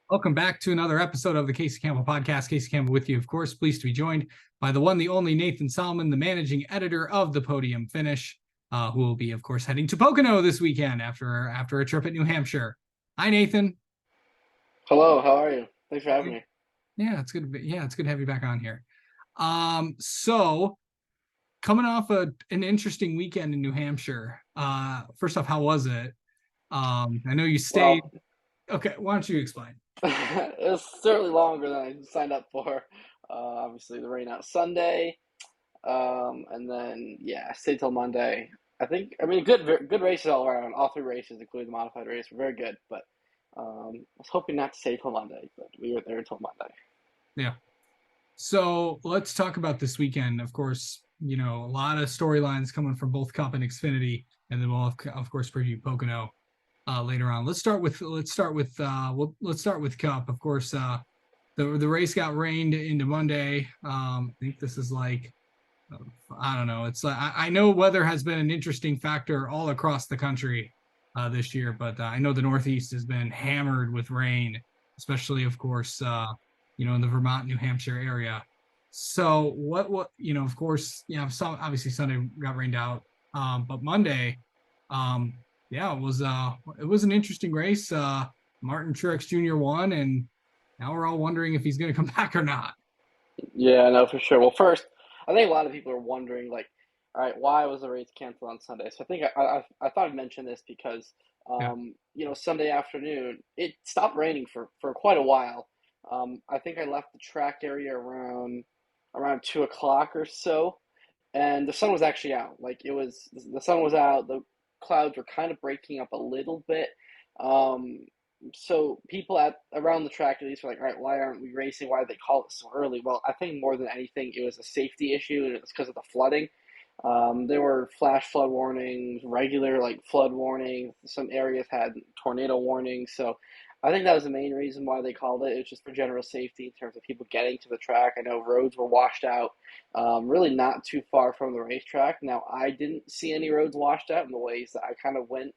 Welcome back to another episode of the Casey Campbell Podcast. Casey Campbell with you, of course. Pleased to be joined by the one, the only Nathan Solomon, the managing editor of the Podium Finish, who will be, of course, heading to Pocono this weekend after a trip at New Hampshire. Hi, Nathan. Hello, how are you? Thanks for having me. Yeah, it's good. It's good to have you back on here. So coming off an interesting weekend in New Hampshire. First off, how was it? I know you stayed. Well, Okay, why don't you explain? it's certainly longer than I signed up for. Obviously, the rain out Sunday, and then yeah, stayed till Monday. I mean, good races all around. All three races, including the modified race, were very good. But I was hoping not to stay till Monday, but we were there until Monday. Yeah. So let's talk about this weekend. Of course, a lot of storylines coming from both Cup and Xfinity, and then we'll of course preview Pocono later on. Let's start with Cup. Of course, the race got rained into Monday. I think this is like I don't know. It's like I know weather has been an interesting factor all across the country this year, but I know the Northeast has been hammered with rain, especially of course in the Vermont, New Hampshire area. So of course, some obviously Sunday got rained out, but Monday, um, yeah, it was an interesting race. Martin Truex Jr. won, and now we're all wondering if he's going to come back or not. Yeah, no, for sure. Well, first, I think a lot of people are wondering, like, all right, why was the race canceled on Sunday? So I thought I'd mention this because, Yeah, Sunday afternoon it stopped raining for quite a while. I think I left the track area around 2 o'clock or so, and the sun was actually out. Like the sun was out. The clouds were kind of breaking up a little bit. Um, so people at around the track at least were like, all right, why aren't we racing? Why did they call it so early? Well, I think more than anything, it was a safety issue, and it was because of the flooding. There were flash flood warnings, regular like flood warnings. Some areas had tornado warnings. So I think that was the main reason why they called it. It was just for general safety in terms of people getting to the track. I know roads were washed out, really not too far from the racetrack. Now, I didn't see any roads washed out in the ways that I kind of went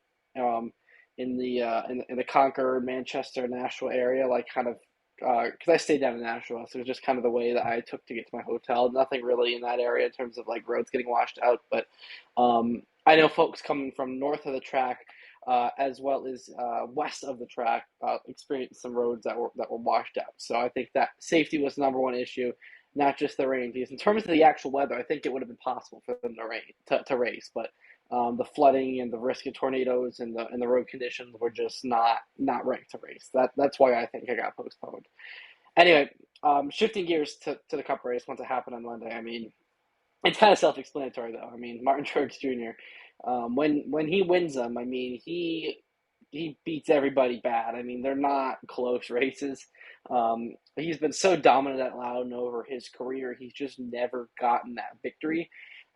in the Concord, Manchester, Nashua area, like kind of because I stayed down in Nashua, so it was just kind of the way that I took to get to my hotel. Nothing really in that area in terms of like roads getting washed out, but I know folks coming from north of the track as well as west of the track experienced some roads that were washed out. So I think that safety was the number one issue, not just the rain. Because in terms of the actual weather, I think it would have been possible for them to race, but the flooding and the risk of tornadoes and the road conditions were just not right to race. That's why I think it got postponed. Anyway, shifting gears to the Cup race once it happened on Monday. I mean, it's kind of self-explanatory though. I mean, Martin Truex Jr. When he wins them, I mean he beats everybody bad. I mean, they're not close races. He's been so dominant at Loudon over his career. He's just never gotten that victory.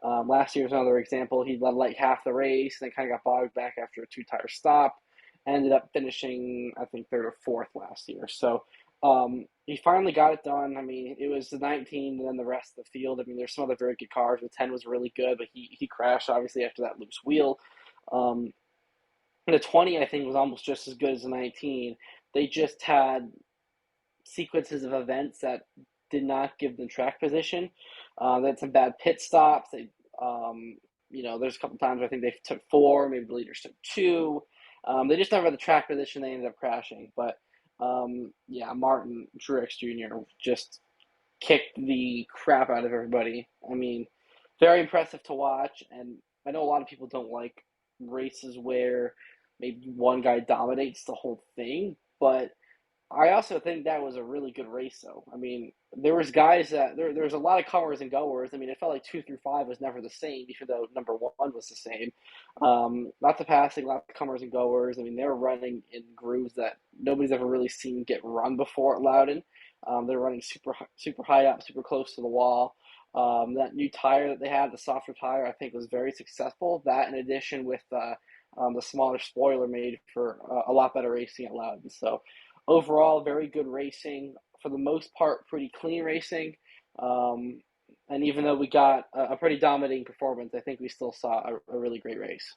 Last year was another example. He led like half the race, and then kind of got bogged back after a two-tire stop. Ended up finishing, I think, third or fourth last year. So he finally got it done. I mean, it was the 19 and then the rest of the field. I mean, there's some other very good cars. The 10 was really good, but he crashed obviously after that loose wheel. Um, the 20, I think, was almost just as good as the 19. They just had sequences of events that did not give them track position. They had some bad pit stops. There's a couple times where I think they took four, maybe the leaders took two. They just never had the track position. They ended up crashing. But yeah, Martin Truex Jr. just kicked the crap out of everybody. I mean, very impressive to watch. And I know a lot of people don't like races where maybe one guy dominates the whole thing, but I also think that was a really good race, though. I mean, there was guys that there was a lot of comers and goers. I mean, it felt like 2 through 5 was never the same, even though number one was the same. Lots of passing, lots of comers and goers. I mean, they were running in grooves that nobody's ever really seen get run before at Loudon. They're running super high up, super close to the wall. That new tire that they had, the softer tire, I think was very successful. That, in addition with the smaller spoiler, made for a lot better racing at Loudon. So overall, very good racing. For the most part, pretty clean racing. Um, and even though we got a pretty dominating performance, I think we still saw a really great race.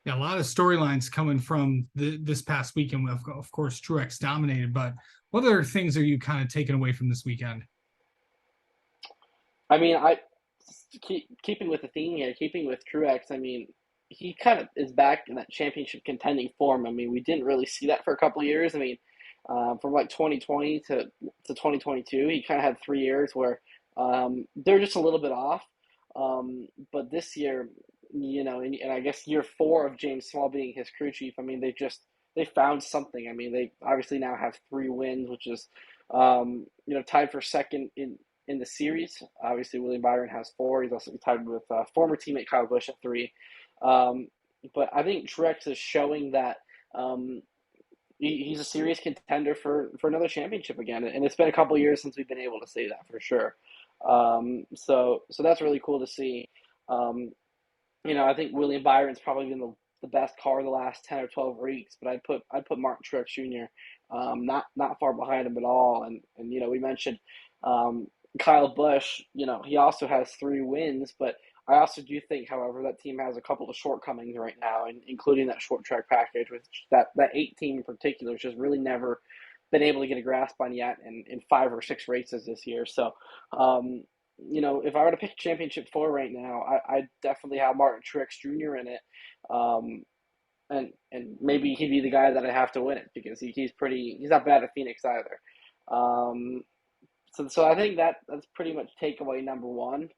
Yeah, a lot of storylines coming from this past weekend. Of course, Truex dominated, but what other things are you kind of taking away from this weekend? I mean, I keeping with the theme here, keeping with Truex. I mean, he kind of is back in that championship contending form. I mean, we didn't really see that for a couple of years. I mean, from like 2020 to 2022, he kind of had 3 years where they're just a little bit off. But this year, and I guess year four of James Small being his crew chief, I mean, they found something. I mean, they obviously now have 3 wins, which is tied for second in the series. Obviously, William Byron has 4. He's also tied with former teammate Kyle Busch at 3. Um, but I think Truex is showing that um, he's a serious contender for another championship again, and it's been a couple years since we've been able to say that for sure. So that's really cool to see. Um, I think William Byron's probably been the best car the last 10 or 12 weeks, but I'd put Martin Truex Jr. Not far behind him at all. And we mentioned um, Kyle Busch. He also has 3 wins, but I also do think, however, that team has a couple of shortcomings right now, including that short track package, which that 8 team in particular has just really never been able to get a grasp on yet in 5 or 6 races this year. So um, if I were to pick a championship four right now, I'd definitely have Martin Truex Jr. in it. Um, and maybe he'd be the guy that I have to win it because he's not bad at Phoenix either. Um, so I think that's pretty much takeaway number one.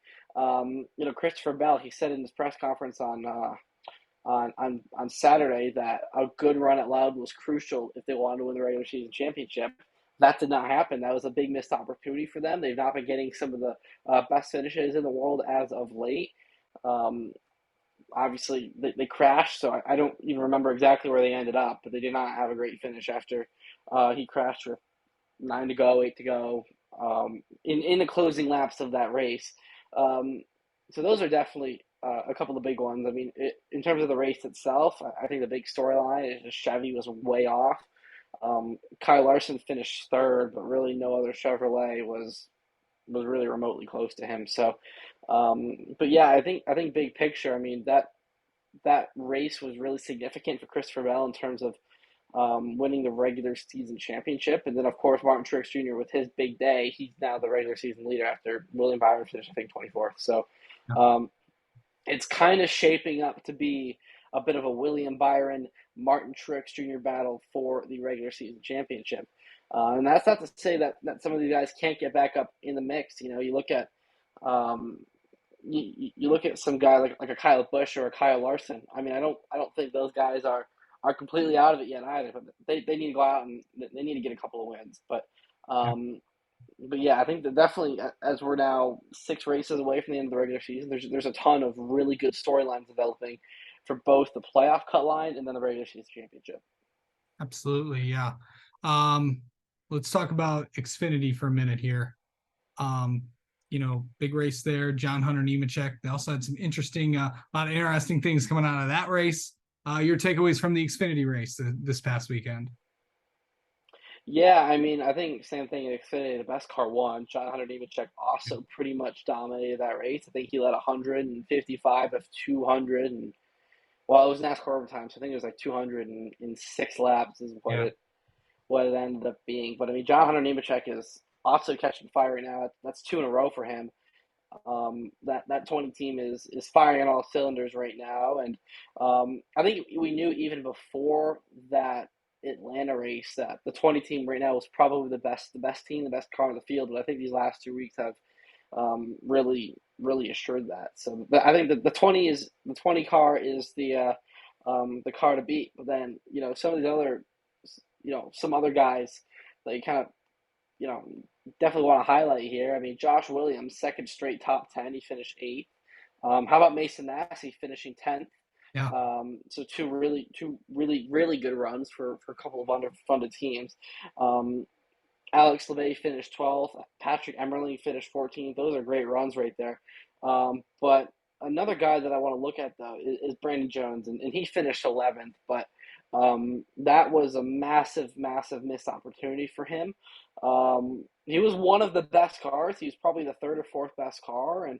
Christopher Bell, he said in his press conference on Saturday that a good run at Loud was crucial if they wanted to win the regular season championship. That did not happen. That was a big missed opportunity for them. They've not been getting some of the best finishes in the world as of late. Um, Obviously, they crashed, so I don't even remember exactly where they ended up, but they did not have a great finish after he crashed with 9 to go, 8 to go, in the closing laps of that race. Um, so those are definitely a couple of big ones. I mean, in terms of the race itself, I think the big storyline is just Chevy was way off. Kyle Larson finished third, but really no other Chevrolet was really remotely close to him. So, but yeah, I think big picture. I mean that race was really significant for Christopher Bell in terms of winning the regular season championship. And then, of course, Martin Truex Jr. with his big day, he's now the regular season leader after William Byron finished, I think, 24th. So um, it's kind of shaping up to be a bit of a William Byron, Martin Truex Jr. battle for the regular season championship. And that's not to say that some of these guys can't get back up in the mix. You look at um, you look at some guy like a Kyle Busch or a Kyle Larson. I mean, I don't think those guys are completely out of it yet either. But they need to go out and they need to get a couple of wins. Yeah, Um, but yeah, I think that definitely as we're now 6 races away from the end of the regular season, there's a ton of really good storylines developing for both the playoff cut line and then the regular season championship. absolutely. Yeah. Um, let's talk about Xfinity for a minute here. Um, big race there. John Hunter Nemechek. They also had some a lot of interesting things coming out of that race. Your takeaways from the Xfinity race this past weekend? Yeah, I mean, I think same thing in Xfinity. The best car won. John Hunter Nemechek also pretty much dominated that race. I think he led 155 of 200, and well, it was NASCAR overtime, so I think it was like 206 laps is what Yeah. it ended up being. But I mean, John Hunter Nemechek is also catching fire right now. That's 2 in a row for him. That 20 team is firing on all cylinders right now, and I think we knew even before that Atlanta race that the 20 team right now was probably the best team, the best car in the field. But I think these last 2 weeks have really assured that. So I think that the 20 car is the car to beat. But then some of these other some other guys that you kind of you know, definitely want to highlight here. I mean, Josh Williams, second straight top 10, he finished eighth. How about Mason Massey finishing 10th? Yeah. So two really good runs for a couple of underfunded teams. Um, Alex LeVay finished 12th. Patrick Emmerling finished 14th. Those are great runs right there. But another guy that I want to look at, though, is Brandon Jones, and he finished 11th. But that was a massive, massive missed opportunity for him. He was one of the best cars. He was probably the third or fourth best car, and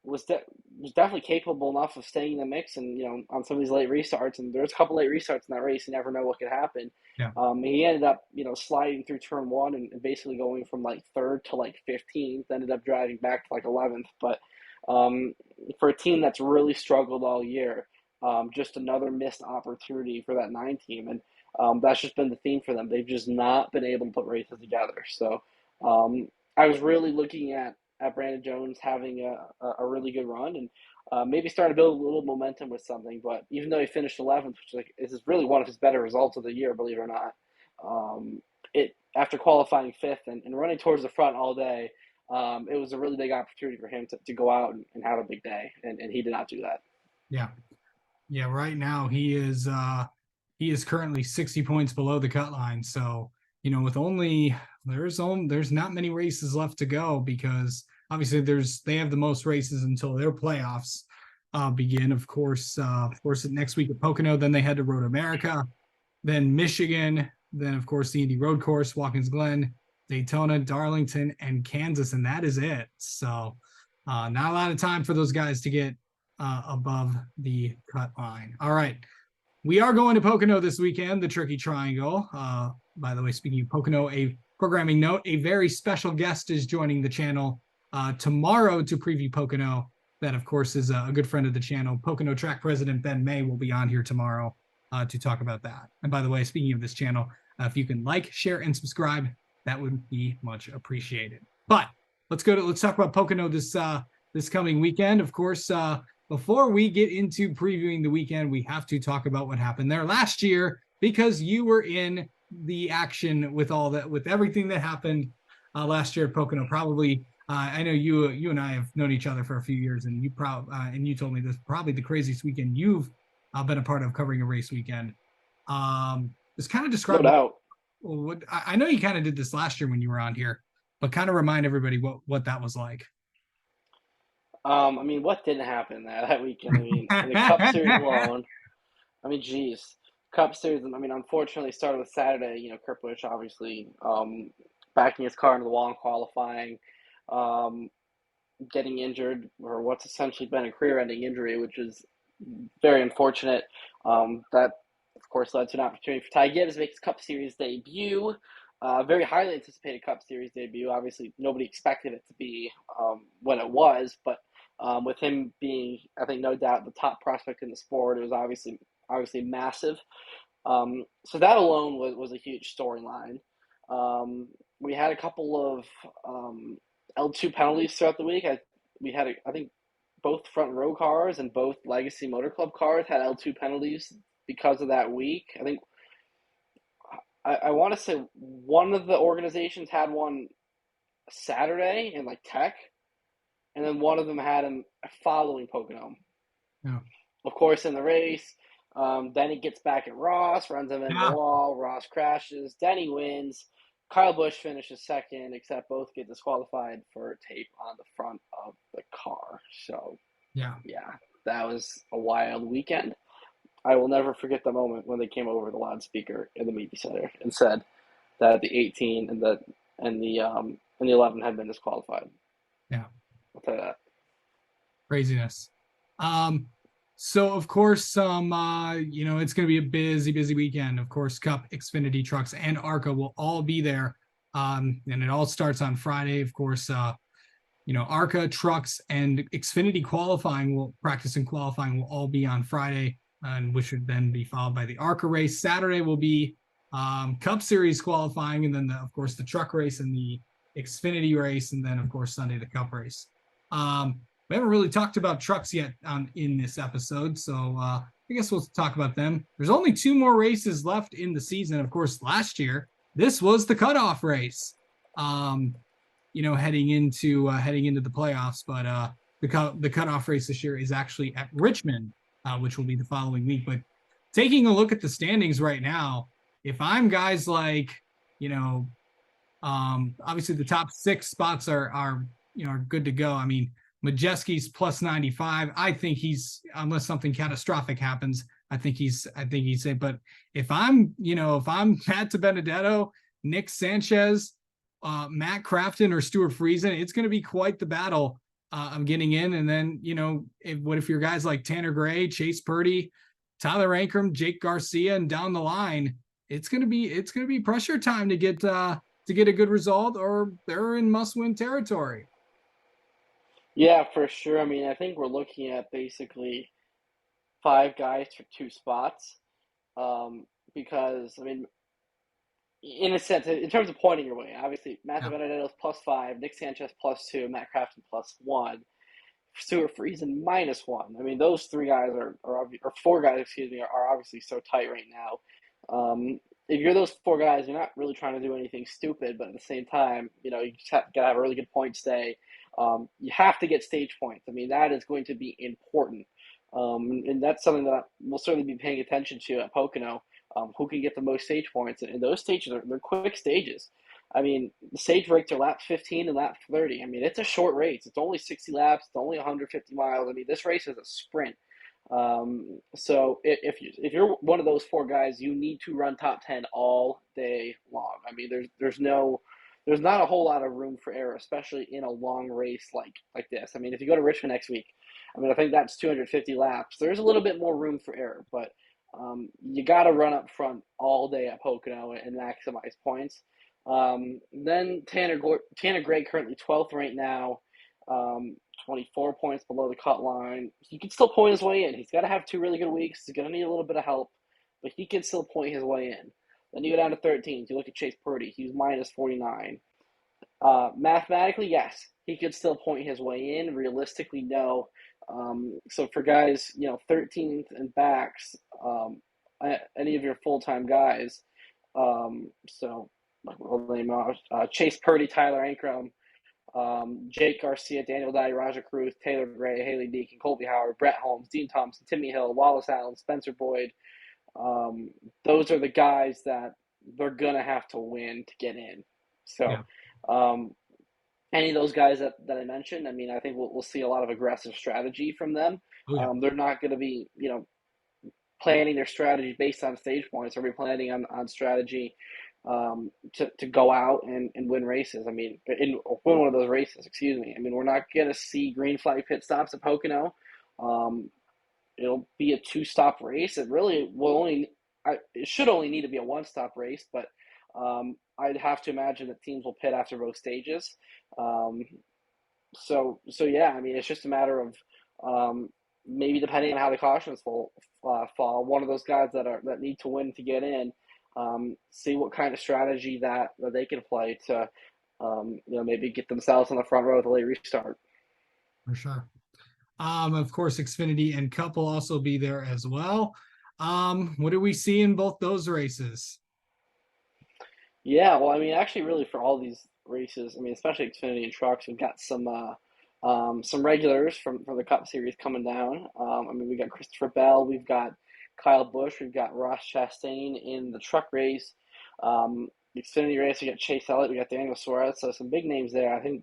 was definitely capable enough of staying in the mix, and on some of these late restarts. And there's a couple late restarts in that race. You never know what could happen. Yeah. He ended up sliding through turn one and basically going from like third to like 15th. Ended up driving back to like 11th. But for a team that's really struggled all year, just another missed opportunity for that 9 team, and that's just been the theme for them. They've just not been able to put races together. So I was really looking at Brandon Jones having a really good run, and maybe starting to build a little momentum with something. But even though he finished 11th, which is really one of his better results of the year, believe it or not, it after qualifying fifth and running towards the front all day, it was a really big opportunity for him to go out and have a big day, and he did not do that. Yeah. Yeah. Right now he is currently 60 points below the cut line. So, with there's not many races left to go, because obviously they have the most races until their playoffs begin. Of course, next week at Pocono, then they head to Road America, then Michigan, then of course the Indy Road Course, Watkins Glen, Daytona, Darlington, and Kansas, and that is it. So not a lot of time for those guys to get above the cut line. All right. We are going to Pocono this weekend, the Tricky Triangle. By the way, speaking of Pocono, a programming note, a very special guest is joining the channel tomorrow to preview Pocono. That, of course, is a good friend of the channel. Pocono track president Ben May will be on here tomorrow to talk about that. And by the way, speaking of this channel, if you can like, share, and subscribe, that would be much appreciated. But let's talk about Pocono this coming weekend. Of course, before we get into previewing the weekend, we have to talk about what happened there last year, because you were in the action with everything that happened last year at Pocono. Probably, I know you and I have known each other for a few years, and you told me this is probably the craziest weekend you've been a part of covering a race weekend. Just kind of describe. No doubt. What I know you kind of did this last year when you were on here, but kind of remind everybody what that was like. I mean, what didn't happen that weekend? I mean, in the Cup Series alone, I mean, geez, Cup Series. I mean, unfortunately, started with Saturday. Kurt Busch obviously backing his car into the wall in qualifying, um, getting injured, or what's essentially been a career-ending injury, which is very unfortunate. That, of course, led to an opportunity for Ty Gibbs to make his Cup Series debut. Very highly anticipated Cup Series debut. Obviously, nobody expected it to be what it was, but with him being, I think, no doubt the top prospect in the sport, it was obviously massive. So that alone was a huge storyline. We had a couple of L2 penalties throughout the week. We had, I think, both front row cars and both Legacy Motor Club cars had L2 penalties because of that week. I think I want to say one of the organizations had one Saturday in like Tech, and then one of them had him following Pocono. Yeah. Of course, in the race, Denny gets back at Ross, runs him into the wall. Ross crashes. Denny wins. Kyle Busch finishes second, except both get disqualified for tape on the front of the car. So, yeah, that was a wild weekend. I will never forget the moment when they came over the loudspeaker in the media center and said that the 18 and the 11 had been disqualified. Yeah, I'll tell you that. Craziness. So of course, it's going to be a busy weekend. Of course, Cup, Xfinity trucks, and ARCA will all be there. And it all starts on Friday. Of course, ARCA trucks and Xfinity practice and qualifying will all be on Friday, and which would then be followed by the ARCA race. Saturday will be Cup Series qualifying, and then of course the truck race and the Xfinity race, and then of course Sunday the Cup race. We haven't really talked about trucks yet in this episode, so I guess we'll talk about them. There's only 2 more races left in the season. Of course, last year this was the cutoff race, heading into the playoffs. But the cutoff race this year is actually at Richmond, which will be the following week. But taking a look at the standings right now, if I'm guys like, obviously the top 6 spots are good to go. I mean, Majeski's plus 95. I think he's, unless something catastrophic happens, I think he's safe. But if I'm Matt Benedetto, Nick Sanchez, Matt Crafton, or Stuart Friesen, it's going to be quite the battle I'm getting in. And then, what if your guys like Tanner Gray, Chase Purdy, Tyler Ankrum, Jake Garcia, and down the line, it's gonna be pressure time to get a good result, or they're in must win territory. Yeah, for sure. I mean, I think we're looking at basically five guys for two spots. Um, because I mean, in a sense, in terms of pointing your way, obviously Matthew Yeah. Benadetta's +5, Nick Sanchez +2, Matt Crafton +1, Stuart Friesen -1. I mean, those three guys or four guys, excuse me, are obviously so tight right now. If you're those four guys, you're not really trying to do anything stupid, but at the same time, you just gotta have a really good point stay. You have to get stage points. I mean, that is going to be important, and that's something that we'll certainly be paying attention to at Pocono. Who can get the most stage points? And those stages they're quick stages. I mean, the stage breaks are lap 15 and lap 30. I mean, it's a short race. It's only 60 laps. It's only 150 miles. I mean, this race is a sprint. So if you're one of those four guys, you need to run top 10 all day long. I mean, there's not a whole lot of room for error, especially in a long race like this. I mean, if you go to Richmond next week, I mean, I think that's 250 laps. There's a little bit more room for error, but you got to run up front all day at Pocono and maximize points. Then Tanner Gray currently 12th right now, 24 points below the cut line. He can still point his way in. He's got to have two really good weeks. He's going to need a little bit of help, but he can still point his way in. Then you go down to 13th. You look at Chase Purdy. He's -49. Mathematically, yes, he could still point his way in. Realistically, no. So for guys, 13th and backs, any of your full-time guys, so like we'll name Chase Purdy, Tyler Ankrum, Jake Garcia, Daniel Dye, Raja Cruz, Taylor Gray, Haley Deacon, Colby Howard, Brett Holmes, Dean Thompson, Timmy Hill, Wallace Allen, Spencer Boyd. Um, those are the guys that they're gonna have to win to get in. So, Yeah. um, any of those guys that I mentioned, I mean, I think we'll see a lot of aggressive strategy from them. Oh yeah. They're not going to be, planning their strategy based on stage points. They'll be planning on strategy to go out and win races. I mean, win one of those races, excuse me. I mean, we're not going to see green flag pit stops at Pocono. Um, it'll be a two-stop race. It should only need to be a one-stop race, but I'd have to imagine that teams will pit after both stages. Um, so yeah, I mean, it's just a matter of maybe depending on how the cautions fall, one of those guys that need to win to get in, see what kind of strategy that they can play to, maybe get themselves on the front row with a late restart. For sure. Of course, Xfinity and Cup will also be there as well. What do we see in both those races? Yeah, well, I mean, actually, really for all these races, I mean, especially Xfinity and trucks, we've got some regulars from the Cup Series coming down. I mean, we got Christopher Bell, we've got Kyle Busch, we've got Ross Chastain in the truck race. The Xfinity race, we got Chase Elliott, we got Daniel Suarez, so some big names there. I think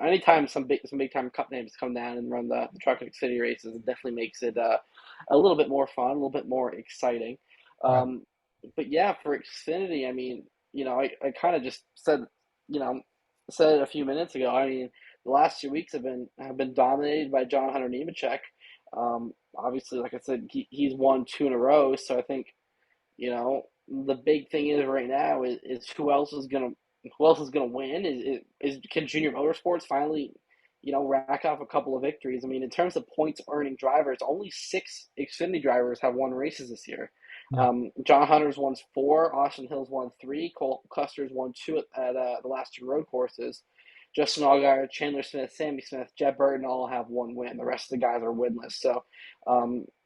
anytime some big time Cup names come down and run the truck and Xfinity races, it definitely makes it a little bit more fun, a little bit more exciting. Right. Um, but yeah, for Xfinity, I mean, I kind of just you know, said it a few minutes ago. I mean, the last 2 weeks have been dominated by John Hunter Nemechek. Obviously, like I said, he's won two in a row. So I think the big thing is right now is who else is gonna win? Is can Junior Motorsports finally rack off a couple of victories? I mean, in terms of points earning drivers, only six Xfinity drivers have won races this year. Yeah. John Hunter's won four, Austin Hill's won three, Cole Custer's won two at the last two road courses. Justin Allgaier, Chandler Smith, Sammy Smith, Jeb Burton all have one win. The rest of the guys are winless. So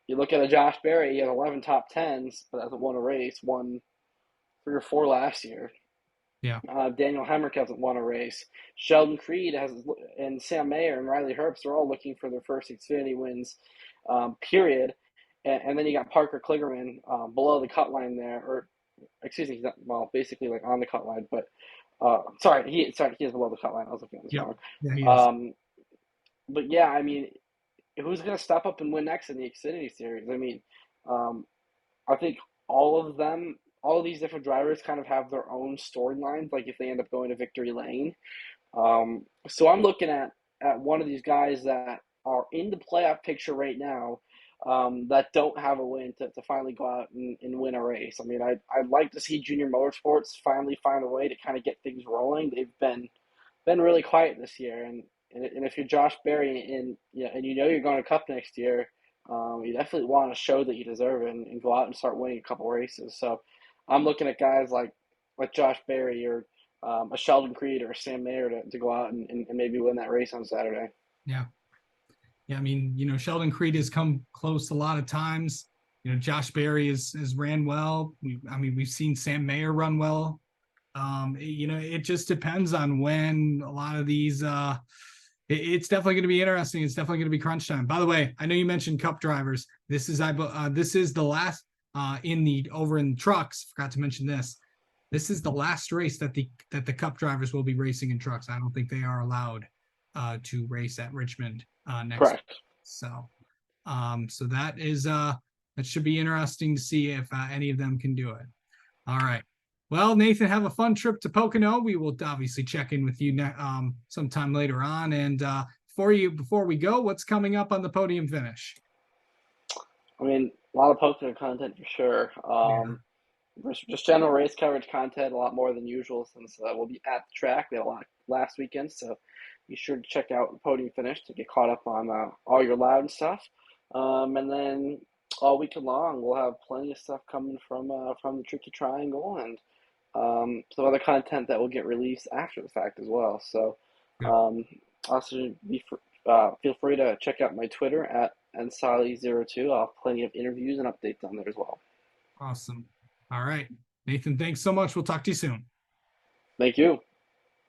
you look at a Josh Berry, he has 11 top tens, but hasn't won a race. Won three or four last year. Yeah. Daniel Hemrick hasn't won a race. Sheldon Creed and Sam Mayer and Riley Herbst are all looking for their first Xfinity wins, period. And then you got Parker Kligerman below the cut line there, or excuse me, he's not, well, basically like on the cut line, but he is below the cut line. I was looking at this Yep. wrong. Yeah, he is. But yeah, I mean, who's going to step up and win next in the Xfinity series? I mean, um, I think all of these different drivers kind of have their own storylines. Like if they end up going to victory lane, so I'm looking at at one of these guys that are in the playoff picture right now, that don't have a win to finally go out and win a race. I mean, I'd like to see Junior Motorsports finally find a way to kind of get things rolling. They've been really quiet this year, and if you're Josh Berry and you know you're going to Cup next year, you definitely want to show that you deserve it and go out and start winning a couple races. So I'm looking at guys like Josh Berry or a Sheldon Creed or a Sam Mayer to go out and maybe win that race on Saturday. Yeah. Yeah, I mean, Sheldon Creed has come close a lot of times. Josh Berry has ran well. We've seen Sam Mayer run well. It just depends on when a lot of these. It's definitely going to be interesting. It's definitely going to be crunch time. By the way, I know you mentioned Cup drivers. This is the last in the over in the trucks. Forgot to mention this. This is the last race that the Cup drivers will be racing in trucks. I don't think they are allowed to race at Richmond next week. Correct. So that should be interesting to see if any of them can do it. All right. Well, Nathan, have a fun trip to Pocono. We will obviously check in with you sometime later on. And before we go, what's coming up on the podium finish? I mean, a lot of Pocono content for sure. Yeah. Just general race coverage content, a lot more than usual since we'll be at the track. We had a lot last weekend, so be sure to check out the Podium Finish to get caught up on all your loud stuff. And then all weekend long, we'll have plenty of stuff coming from the Tricky Triangle and some other content that will get released after the fact as well. So Yeah. um, also feel free to check out my Twitter at nsali02. I'll have plenty of interviews and updates on there as well. Awesome. All right. Nathan, thanks so much. We'll talk to you soon. Thank you.